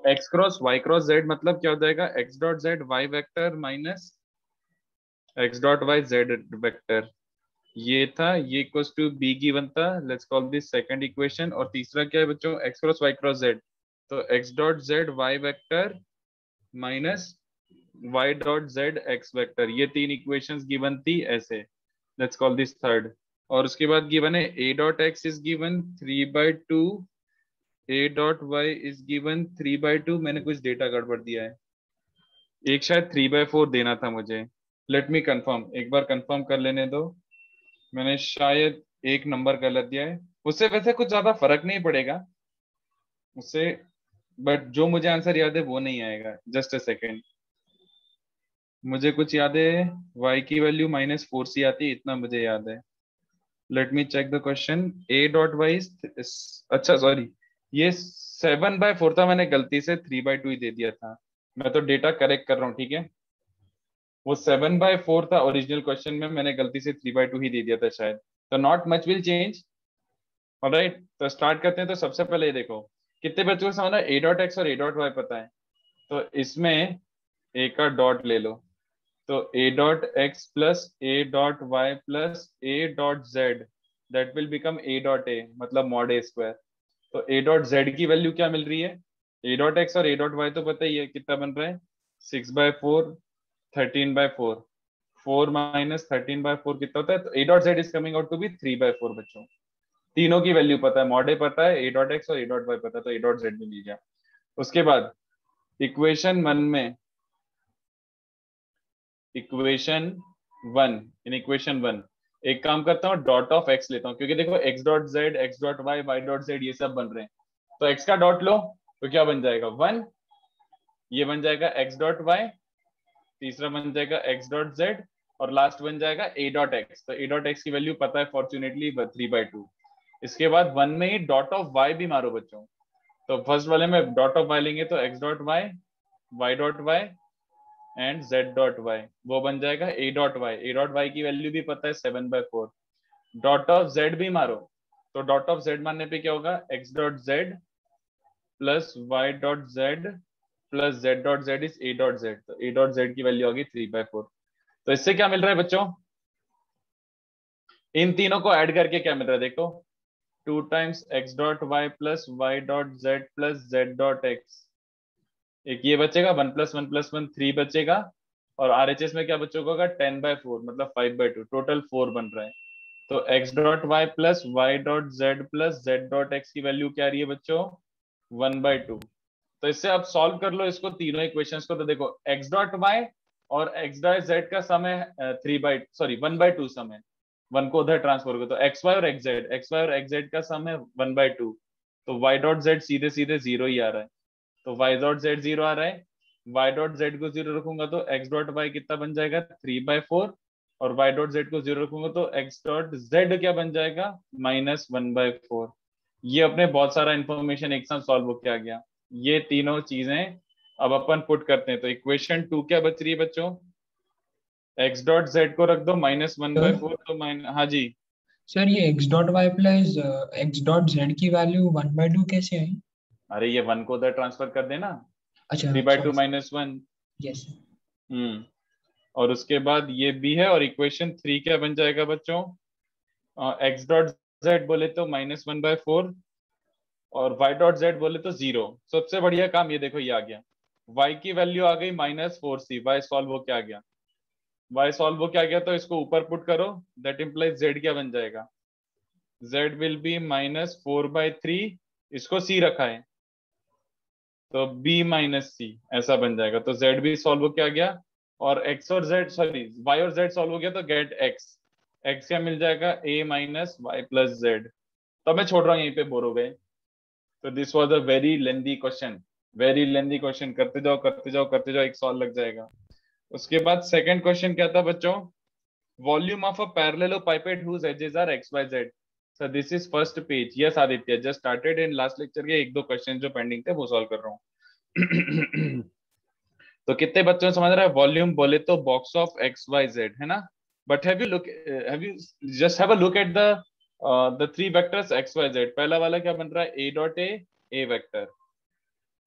X cross y cross z मतलब क्या हो जाएगा, x dot z y vector minus x dot y z vector. ये था, ये इक्वल्स टू बी गिवन था, let's call this second equation. और तीसरा क्या है बच्चों, x cross y cross z, तो x dot z y vector minus y dot Z x vector. ये तीन इक्वेशंस गिवन थी ऐसे, लेट्स कॉल दिस थर्ड। और उसके बाद गिवन है A dot X is given 3/2, A dot Y is given 3/2। मैंने कुछ डेटा गड़बड़ दिया है, एक शायद 3/4 देना था मुझे। लेट मी कंफर्म, एक बार कंफर्म कर लेने दो। मैंने शायद एक नंबर गलत दिया है, उससे वैसे कुछ ज्यादा फर्क नहीं पड़ेगा उससे, बट जो मुझे आंसर याद है वो नहीं आएगा। जस्ट अ सेकेंड, मुझे कुछ याद है, y की वैल्यू -4 सी आती है, इतना मुझे याद है। Let me check the question. A dot Y, अच्छा सॉरी, ये 7/4 था, मैंने गलती से 3/2 ही दे दिया था। मैं तो डेटा करेक्ट कर रहा हूँ, ठीक है। वो 7/4 था ओरिजिनल क्वेश्चन में, मैंने गलती से 3/2 ही दे दिया था शायद। तो not much will change. Alright, तो स्टार्ट करते हैं। तो सबसे पहले ये देखो, कितने बच्चों को समझना, ए डॉट एक्स और ए डॉट वाई पता है, तो इसमें ए का डॉट ले लो। तो A dot X plus A dot Y plus A dot Z, that will become A dot A, मतलब मॉड ए स्क्वायर। तो ए डॉट जेड की वैल्यू क्या मिल रही है, ए डॉट एक्स और ए डॉट वाई तो पता ही है कितना बन रहा है, 6/4, 13/4, 4 - 13/4 कितना होता है। तो A dot Z is coming out to be 3/4 बच्चों। तीनों की वैल्यू पता है, मॉड ए पता है, ए डॉट एक्स और ए डॉट वाई पता है, तो ए डॉट जेड भी मिल गया। उसके बाद इक्वेशन वन में, equation one, in equation one एक काम करता हूँ, डॉट ऑफ एक्स लेता हूँ, क्योंकि देखो X dot Z, X dot Y, Y dot Z ये सब बन रहे हैं। तो एक्स का डॉट लो तो क्या बन जाएगा 1, ये बन जाएगा एक्स डॉट वाई, तीसरा बन जाएगा एक्स डॉट जेड, और लास्ट बन जाएगा ए डॉट एक्स। तो ए डॉट एक्स की वैल्यू पता है फॉर्चुनेटली 3/2। इसके बाद वन में ही डॉट ऑफ वाई भी मारो बच्चों। तो फर्स्ट वाले में डॉट ऑफ वाई लेंगे तो x dot Y, Y dot Y and Z dot Y, वो बन जाएगा A dot Y. A dot Y की वैल्यू भी पता है 7/4। डॉट ऑफ जेड भी मारो, तो डॉट ऑफ जेड मारने पे क्या होगा, X dot Z plus Y dot Z plus Z dot Z is A dot Z. तो ए डॉट जेड की वैल्यू होगी 3/4। तो इससे क्या मिल रहा है बच्चों, इन तीनों को ऐड करके क्या मिल रहा है देखो, 2 times X dot Y plus Y dot Z plus Z dot X. एक ये बचेगा 1 + 1 + 1 3 बचेगा, और आरएचएस में क्या बच्चों होगा 10/4 मतलब 5/2, टोटल 4 बन रहा है। तो x dot Y plus Y dot Z plus Z dot X की वैल्यू क्या आ रही है बच्चों, 1/2। तो इससे आप सॉल्व कर लो इसको, तीनों इक्वेशंस को। तो देखो एक्स डॉट वाई और एक्स डॉट जेड का सम है 1/2 सम है, वन को उधर ट्रांसफर करो। तो एक्स वाई और एक्स जेड, एक्स वाई और एक्स जेड का सम है 1/2। तो वाई डॉट जेड सीधे सीधे जीरो ही आ रहा है, तो वाई डॉट जेड जीरो आ रहा है। वाई डॉट जेड को जीरो रखूंगा तो एक्स डॉट वाई कितना बन जाएगा 3/4, और वाई डॉट जेड को जीरो रखूंगा तो एक्स डॉट जेड क्या बन जाएगा -1/4। ये अपने बहुत सारा इंफॉर्मेशन एक साथ सॉल्व होके आ गया। ये तीनों चीजें अब अपन पुट करते हैं। तो इक्वेशन 2 क्या बच रही है बच्चों, एक्स डॉट जेड को रख दो सर -1/4, तो हाँ जी। सर ये X dot Y plus X dot Z की वैल्यू 1/2 कैसे आई? अरे ये वन को उधर ट्रांसफर कर देना, अच्छा, 3/2 सॉरी। -1। यस। और उसके बाद ये भी है, और इक्वेशन 3 क्या बन जाएगा बच्चों, एक्स डॉट जेड बोले तो -1/4, और वाई डॉट जेड बोले तो 0। सबसे बढ़िया काम ये देखो, ये आ गया, वाई की वैल्यू आ गई -4c, वाई सॉल्व हो क्या आ गया, वाई सॉल्व हो क्या आ गया, तो इसको ऊपर पुट करो, दैट इम्प्लाइज जेड क्या बन जाएगा, जेड विल बी -4/3, इसको सी रखा है तो b - c ऐसा बन जाएगा। तो z भी सॉल्व हो के आ गया, और x और z, सॉरी y और z सॉल्व हो गया, तो गेट x, x क्या मिल जाएगा a - y + z। तो मैं छोड़ रहा हूँ, यहीं पे बोर हो गए। तो this was a very lengthy question, very lengthy question, करते जाओ करते जाओ करते जाओ, एक सॉल्व लग जाएगा। उसके बाद सेकंड क्वेश्चन क्या था बच्चों, volume of a parallelepiped whose edges are xyz। Sir this is first page, yes Aditya, just started in last lecture के एक दो क्वेश्चन जो पेंडिंग थे वो सॉल्व कर रहा हूँ। तो कितने बच्चों ने समझ रहा है, वॉल्यूम बोले तो box of X Y Z है ना, but have you just have a look at the 3 vectors X Y Z. पहला वाला क्या बन रहा है, A dot A, A vector,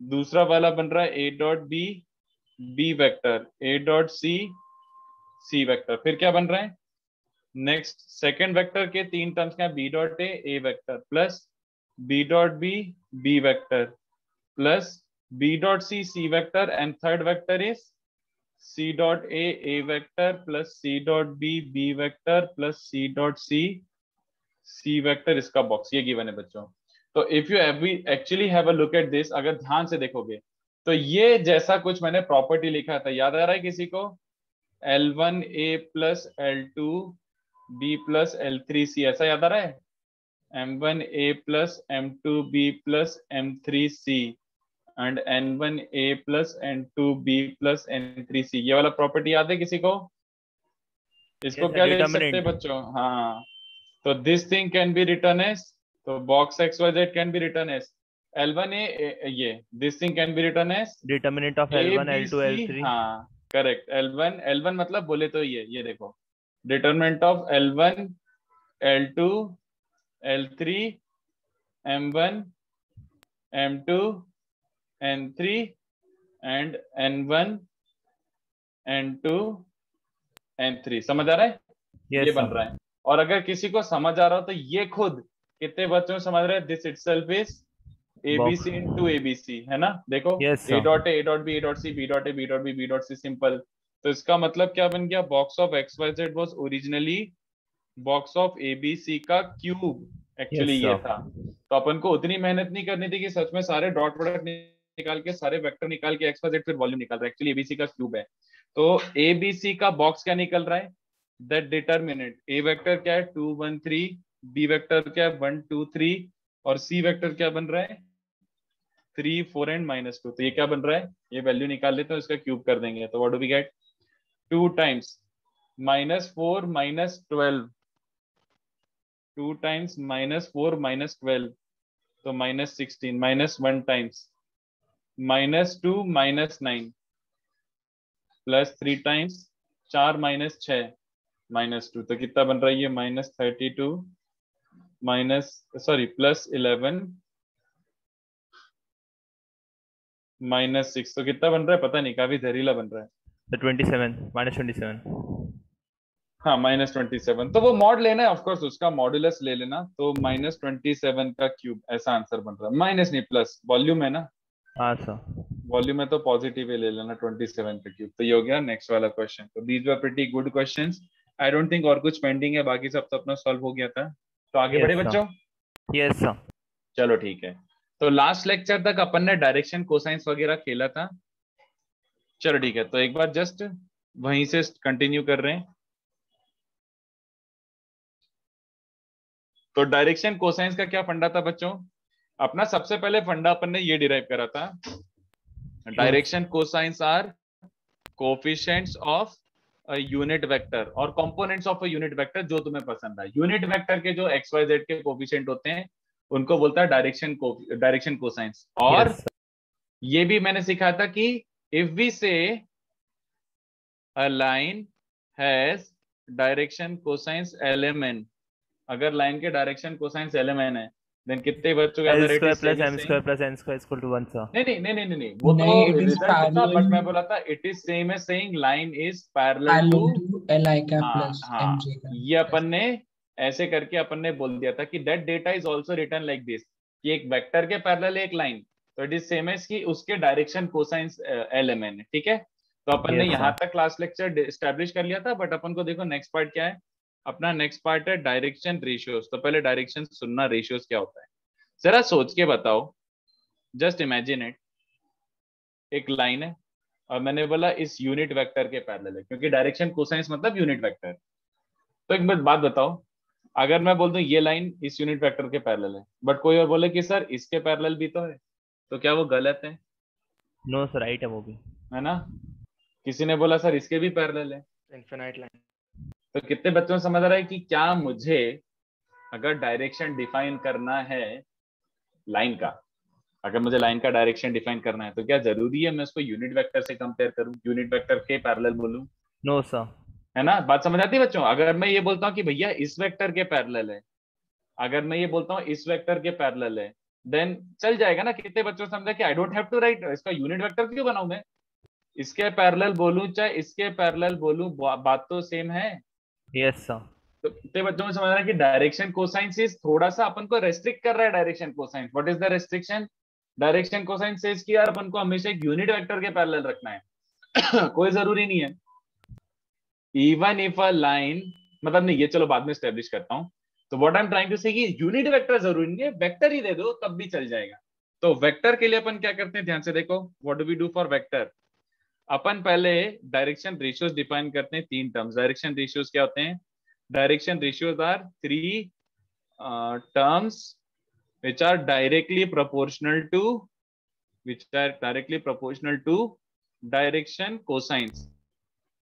दूसरा वाला बन रहा है A dot B B vector, A dot C C vector. फिर क्या बन रहा है नेक्स्ट, सेकेंड वेक्टर के तीन टर्म्स क्या, B dot A vector plus B dot B vector plus B dot C vector and third vector is C dot A vector plus C dot B vector plus C dot C vector, इसका box ये given है बच्चों। तो if you actually have a look at this, अगर ध्यान से देखोगे तो ये जैसा कुछ मैंने प्रॉपर्टी लिखा था, याद आ रहा है किसी को, L1A plus L2 B plus L3C, ऐसा याद आ रहा है, M1A plus M2B plus M3C and N1A plus N2B plus N3C, ये वाला प्रॉपर्टी याद है किसी को? इसको क्या लिख सकते हैं बच्चों? हाँ, तो this thing can be written as, तो box XYZ can be written as L1A, ये this thing can be written as determinant of L1 L2 L3। हाँ करेक्ट, L1 मतलब बोले तो ये देखो, determinant of L1 L2 L3 M1 M2 N3 and N1 N2 N3, समझ आ रहा है? yes, ये बन रहा है। और अगर किसी को समझ आ रहा हो तो ये खुद कितने बच्चों समझ रहे हैं, this itself is ABC into ABC, है ना? देखो A dot A dot B A dot C B dot A B dot B B dot C, simple. तो इसका मतलब क्या बन गया, box of XYZ was originally box of ABC का क्यूब, एक्चुअली ये था। तो अपन को उतनी मेहनत नहीं करनी थी कि सच में सारे डॉट प्रोडक्ट निकाल के सारे वेक्टर निकाल के XYZ फिर वॉल्यूम निकाल रहा है, एक्चुअली ABC का क्यूब है। तो ABC का बॉक्स क्या निकल रहा है, दैट डिटरमिनेंट, A वेक्टर क्या है 2 1 3, B वेक्टर क्या है 1 2 3 और C वेक्टर क्या बन रहा है 3 4 एंड -2। तो ये क्या बन रहा है, ये वैल्यू निकाल लेते हैं, इसका क्यूब कर देंगे तो what do we get, 2 times -4 -12, 2 times -4 -12 तो -16, -1 टाइम्स -2 -9 प्लस 3 टाइम्स 4 -6 -2, तो कितना बन रहा है ये -32 प्लस 11 -6, तो कितना बन रहा है पता नहीं, काफी जहरीला बन रहा है। तो 27 -27। हाँ -27, तो वो मॉड लेना है ऑफकोर्स, उसका मॉड्यूलस ले लेना, तो -27 का क्यूब ऐसा आंसर बन रहा है, माइनस नहीं प्लस, वॉल्यूम है ना, हाँ सर, वॉल्यूम है तो पॉजिटिव ही ले लेना 27 का क्यूब। तो ये हो गया नेक्स्ट वाला क्वेश्चन। तो these were pretty good questions, I don't think और कुछ पेंडिंग है, बाकी सब तो अपना सॉल्व हो गया था। तो आगे बढ़े बच्चों? Yes sir. चलो ठीक है, तो लास्ट लेक्चर तक अपन ने डायरेक्शन कोसाइंस वगैरह खेला था। चलो ठीक है, तो एक बार जस्ट वहीं से कंटिन्यू कर रहे हैं। तो डायरेक्शन कोसाइंस का क्या फंडा था बच्चों? अपना सबसे पहले फंडा अपन ने ये डिराइव करा था, direction cosines are coefficients of a unit vector और components of a unit vector, जो तुम्हें पसंद है। यूनिट वेक्टर के जो XYZ के कोफिशिएंट होते हैं उनको बोलता है डायरेक्शन कोसाइंस। और ये भी मैंने सिखाया था कि इफ वी से a line has direction cosines LMN, अगर लाइन के डायरेक्शन कोसाइंस LMN है, देन कितने बच्चों का L square plus M square plus N square is equal to 1 sir। नहीं, वो तो रिजल्ट था, बट मैं बोला था it is same as saying line is parallel to Li cap हाँ plus हाँ, Mj cap। ये अपन ने ऐसे करके अपन ने बोल दिया था कि that data is also written like this, कि एक वेक्टर के पैरेलल एक लाइन, तो इट इज सेम एज कि उसके डायरेक्शन कोसाइंस LMN है, ठीक है। तो अपन ने यहाँ तक क्लास लेक्चर एस्टैब्लिश कर लिया था, बट अपन को देखो नेक्स्ट पार्ट क्या है, अपना नेक्स्ट पार्ट है डायरेक्शन रेशियोज। तो पहले डायरेक्शन सुनना, रेशियोज क्या होता है जरा सोच के बताओ। जस्ट इमेजिन इट, एक लाइन है और मैंने बोला इस यूनिट वेक्टर के पैरेलल है, क्योंकि डायरेक्शन कोसाइंस मतलब यूनिट वेक्टर। तो एक बात बताओ, अगर मैं बोल दूं ये लाइन इस यूनिट वेक्टर के पैरेलल है, बट कोई और बोले कि सर इसके पैरेलल भी तो है, तो क्या वो गलत है? नो सर, राइट है वो भी, है ना। किसी ने बोला सर इसके भी पैरेलल है, इनफिनाइट लाइन। तो कितने बच्चों को समझ आ रहा है कि क्या मुझे अगर डायरेक्शन डिफाइन करना है लाइन का, अगर मुझे लाइन का डायरेक्शन डिफाइन करना है, तो क्या जरूरी है मैं उसको यूनिट वेक्टर से कंपेयर करूं, यूनिट वेक्टर के पैरेलल बोलूं? No sir. है ना, बात समझ आती है बच्चों? अगर मैं ये बोलता हूं कि भैया इस वेक्टर के पैरेलल है, अगर मैं ये बोलता हूं इस वेक्टर के पैरेलल है, देन चल जाएगा ना। कितने बच्चों समझा कि I don't have to write, इसका यूनिट वेक्टर क्यों बनाऊं मैं, इसके पैरेलल बोलूं चाहे इसके पैरेलल बोलूं, बात तो सेम है। Yes sir. तो कितने बच्चों में समझ रहा है कि डायरेक्शन कोसाइन सेज थोड़ा सा अपन को रेस्ट्रिक्ट कर रहा है। Direction cosine, what is the restriction, direction cosine says कि यार अपन को हमेशा एक यूनिट वेक्टर के पैरेलल रखना है। कोई जरूरी नहीं है। इवन इफ अ लाइन, मतलब नहीं, ये चलो बाद में स्टैब्लिश करता हूं। तो what I am trying to say कि यूनिट वेक्टर जरूरी नहीं है, वेक्टर ही दे दो तब भी चल जाएगा। तो वेक्टर के लिए अपन क्या करते हैं, ध्यान से देखो, what do we do for vector. अपन पहले डायरेक्शन रेशियोज डिफाइन करते हैं, तीन टर्म्स। डायरेक्शन रेशियोज क्या होते हैं, direction ratios are three terms which are directly proportional to direction cosines।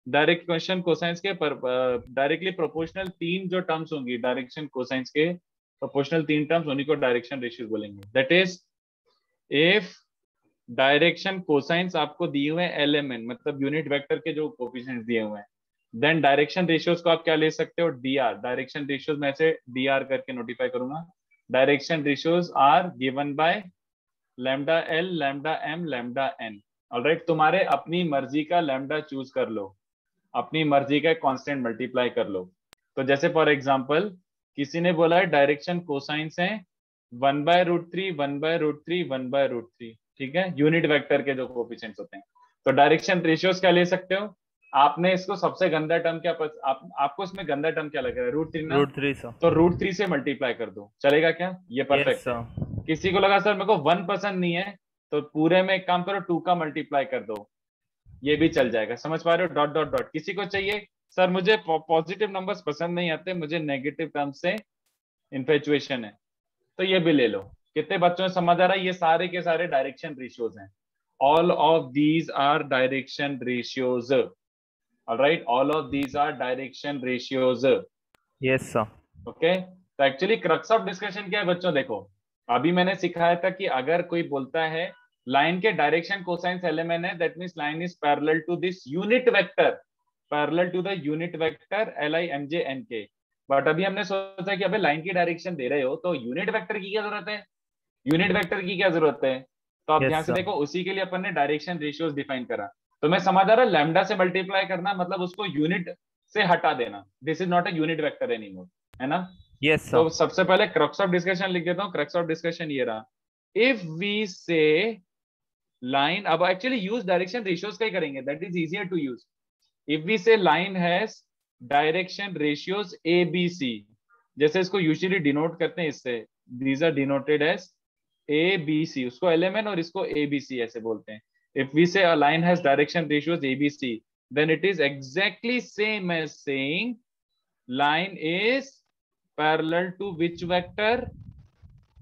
Direction cosines के डायरेक्टली प्रोपोर्शनल तीन जो टर्म्स होंगी डायरेक्शन कोसाइंस के प्रोपोर्शनल तीन टर्म्स, उन्हीं को डायरेक्शन रेशियोज बोलेंगे। That is if direction cosines आपको दिए हुए हैं LMN, मतलब यूनिट वेक्टर के जो कोफिशिएंट्स दिए हुए हैं, देन डायरेक्शन रेशियोज को आप क्या ले सकते हो, DR। डायरेक्शन रेशियोज में ऐसे DR करके नोटिफाई करूंगा। Direction ratios are given by lambda L, lambda M, lambda N। Alright, तुम्हारे अपनी मर्जी का लैम्डा चूज कर लो, अपनी मर्जी का कांस्टेंट मल्टीप्लाई कर लो। तो जैसे फॉर एग्जांपल किसी ने बोला है डायरेक्शन कोसाइंस है 1/√3, 1/√3, 1/√3, ठीक है, यूनिट वेक्टर के जो कोफिशिएंट्स होते हैं। तो डायरेक्शन रेशियोज क्या ले सकते हो, आपने इसको सबसे गंदा टर्म क्या आपको इसमें गंदा टर्म क्या लग रहा है, √3 ना, √3 सर। तो √3 से मल्टीप्लाई कर दो, चलेगा क्या, ये यस परफेक्ट है। सर। किसी को लगा सर मेरे को 1 पसंद नहीं है, तो पूरे में एक काम करो 2 का मल्टीप्लाई कर दो, ये भी चल जाएगा। समझ पा रहे हो, डॉट डॉट डॉट। किसी को चाहिए सर मुझे पॉजिटिव नंबर्स पसंद नहीं आते, मुझे नेगेटिव टर्म से इन्फेचुएशन है, तो ये भी ले लो। कितने बच्चों में समझ आ रहा है, ये सारे के सारे डायरेक्शन रेशियोज हैं। All of these are direction ratios. Alright, all of these are direction ratios. Yes sir. Okay, तो एक्चुअली क्रक्स ऑफ डिस्कशन क्या है बच्चों, देखो अभी मैंने सिखाया था कि अगर कोई बोलता है लाइन के डायरेक्शन कोसाइंस LMN है, that means line is parallel to this unit vector, parallel to the unit vector LIMJNK। But अभी हमने सोचा कि अबे लाइन की डायरेक्शन दे रहे हो तो यूनिट वेक्टर की क्या जरूरत है, यूनिट वेक्टर की क्या जरूरत है। तो आप Yes, ध्यान से sir. देखो, उसी के लिए अपन ने डायरेक्शन रेशियोज डिफाइन करा। तो मैं समझ आ रहा है, लैम्डा से मल्टीप्लाई करना मतलब उसको यूनिट से हटा देना, this is not a unit vector anymore, है ना। Yes sir. तो सबसे पहले क्रक्स ऑफ डिस्कशन लिख देता हूँ। क्रक्स ऑफ डिस्कशन ये रहा, इफ वी से लाइन, अब एक्चुअली यूज डायरेक्शन रेशियोज का ही करेंगे, that is easier to use. If we say line has direction ratios ABC, जैसे इसको यूजुअली डिनोट करते हैं इससे, these are denoted as ABC, उसको LMN और इसको ABC ऐसे बोलते हैं। इफ वी से a line has direction ratios ABC, then it is exactly same as saying line is parallel to which vector,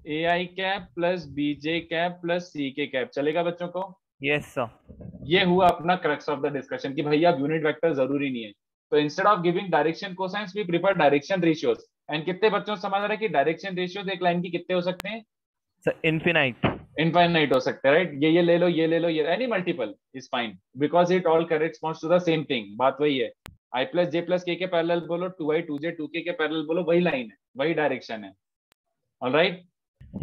AI cap plus BJ cap plus CK cap. चलेगा बच्चों को, yes sir. ये हुआ अपना crux of the discussion कि भैया unit vector जरूरी नहीं है। तो instead of giving direction cosines we prefer direction ratios. And कितने बच्चों को समझ रहा है कि डायरेक्शन रेशियोज एक लाइन की कितने हो सकते हैं, सर इनफिनाइट। इनफाइनाइट हो सकते हैं, राइट। ये ले लो, ये ले लो, ये any multiple is fine, because it all corresponds to the same thing. बात वही है, I plus J plus K के पैरेलल बोलो, 2I 2J 2K के पैरेलल बोलो, वही लाइन है, वही डायरेक्शन है। Alright,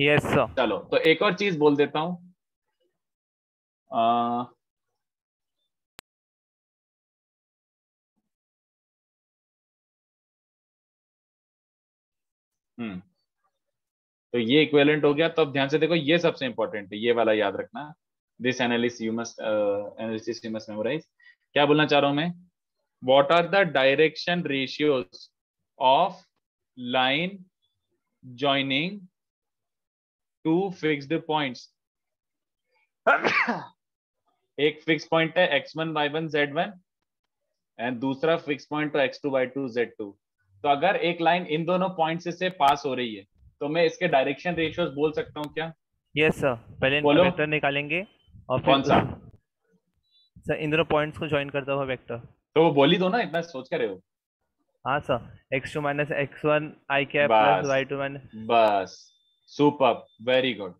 yes sir. चलो तो एक और चीज बोल देता हूं, तो ये इक्विवेलेंट हो गया। तो अब ध्यान से देखो, ये सबसे इंपॉर्टेंट है, ये वाला याद रखना, this analysis you must memorise. क्या बोलना चाह रहा हूं मैं, what are the direction ratios of line joining two fixed points. एक फिक्स पॉइंट है x1 y1 z1 एंड दूसरा फिक्स पॉइंट है x2 y2 z2। तो अगर एक लाइन इन दोनों पॉइंट से पास हो रही है तो मैं इसके डायरेक्शन रेशियोज बोल सकता हूँ क्या। यस सर, पहले इनका बोलो। वेक्टर निकालेंगे और फिर कौन सा, सर इन दोनों पॉइंट्स को ज्वाइन करता हुआ वेक्टर। तो वो बोल ही दो ना, इतना सोच कर रहे हो। हाँ sir, x2 minus x1 i cap बस प्लस y2 माइनस। बस, super, very good,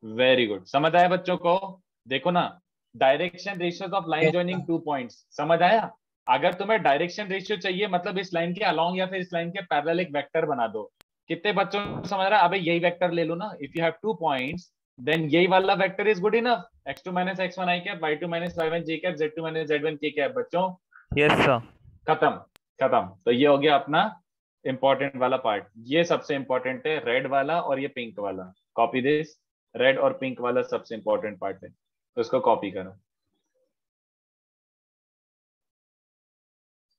very good. समझ आया बच्चों को, देखो ना, direction ratios of line joining two points, समझ आया। अगर तुम्हें डायरेक्शन रेशियो चाहिए मतलब इस लाइन के अलोंग या फिर इस लाइन के पैरेलल एक वेक्टर बना दो, कितने बच्चों को समझ रहा है? अबे यही वेक्टर ले लो ना, if you have 2 points then यही वाला vector is good enough, x2 minus x1 i cap, y2 minus y1 j cap, z2 minus z1 k cap. बच्चों यस सर। खत्म, खत्म। तो ये हो गया अपना इंपॉर्टेंट वाला पार्ट। ये सबसे इंपॉर्टेंट है, रेड वाला और ये पिंक वाला। कॉपी दिस, रेड और पिंक वाला सबसे इंपॉर्टेंट पार्ट है, तो इसको कॉपी करो।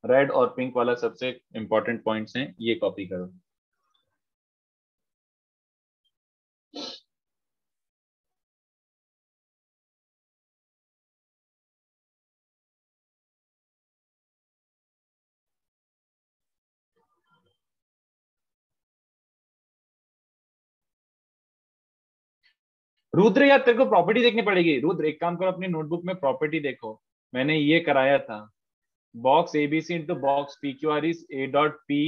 रेड और पिंक वाला सबसे इंपॉर्टेंट पॉइंट्स हैं, ये कॉपी करो। रुद्र यार तेरे को प्रॉपर्टी देखनी पड़ेगी। रुद्र एक काम करो, अपनी नोटबुक में प्रॉपर्टी देखो, मैंने ये कराया था। Box ABC into box P Q R is A dot P,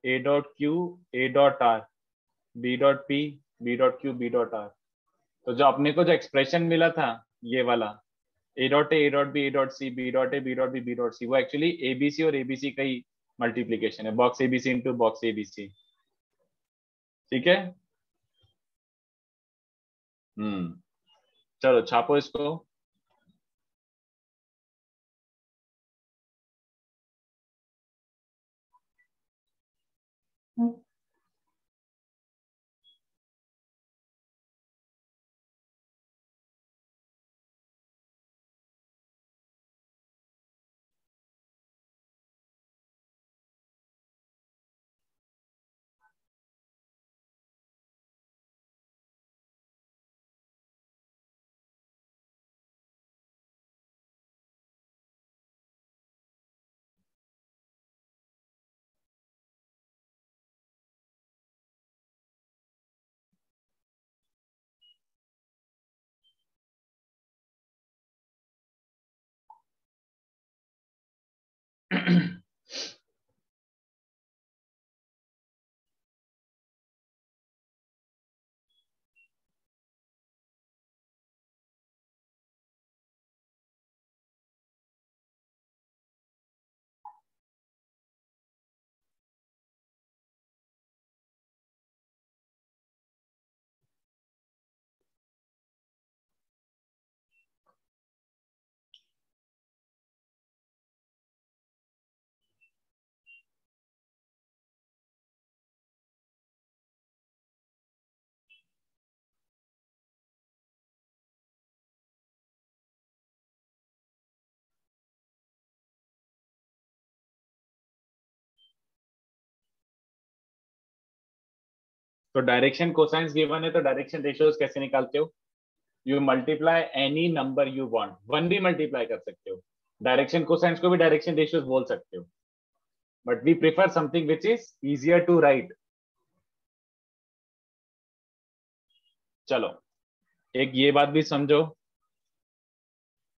A dot Q, A dot R, B dot P, B dot Q, B dot R. तो जो अपने को जो एक्सप्रेशन मिला था ये वाला, A dot A dot B, A dot C, B dot A, B dot B, B dot C, वो एक्चुअली एबीसी और एबीसी का ही मल्टीप्लीकेशन है। Box ABC into box ABC, ठीक है। चलो छापो इसको। तो डायरेक्शन कोसाइंस गिवन है, तो डायरेक्शन रेशियोज कैसे निकालते हो? You multiply any number you want, one भी मल्टीप्लाई कर सकते हो। डायरेक्शन कोसाइंस को भी डायरेक्शन रेशियोज बोल सकते हो, but we prefer something which is easier to write. चलो एक ये बात भी समझो,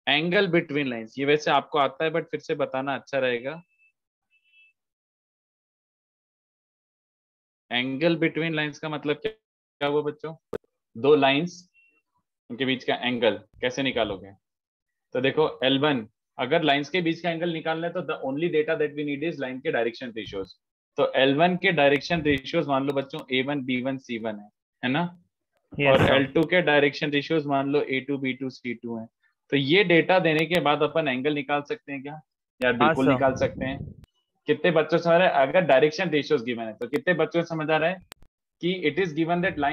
एंगल बिटवीन लाइंस, ये वैसे आपको आता है बट फिर से बताना अच्छा रहेगा। एंगल बिटवीन लाइंस का मतलब क्या हुआ बच्चों? दो लाइंस, उनके बीच का एंगल कैसे निकालोगे? तो देखो L1, अगर लाइंस के बीच का एंगल निकालना है तो the only data that we need is line के डायरेक्शन रेशियोज। तो L1 के डायरेक्शन रेशियोज मान लो बच्चों A1 B1 C1 है ना? यस और सर। L2 के डायरेक्शन रेशियोज मान लो A2 B2 C2 है। तो ये डेटा देने के बाद अपन एंगल निकाल सकते हैं क्या? यार हाँ बिल्कुल सर। निकाल सकते हैं। कितने बच्चों समझ रहे हैं? अगर डायरेक्शन रेशियोज गिवन है तो कितने बच्चों को समझ आ रहा है कि it is given that line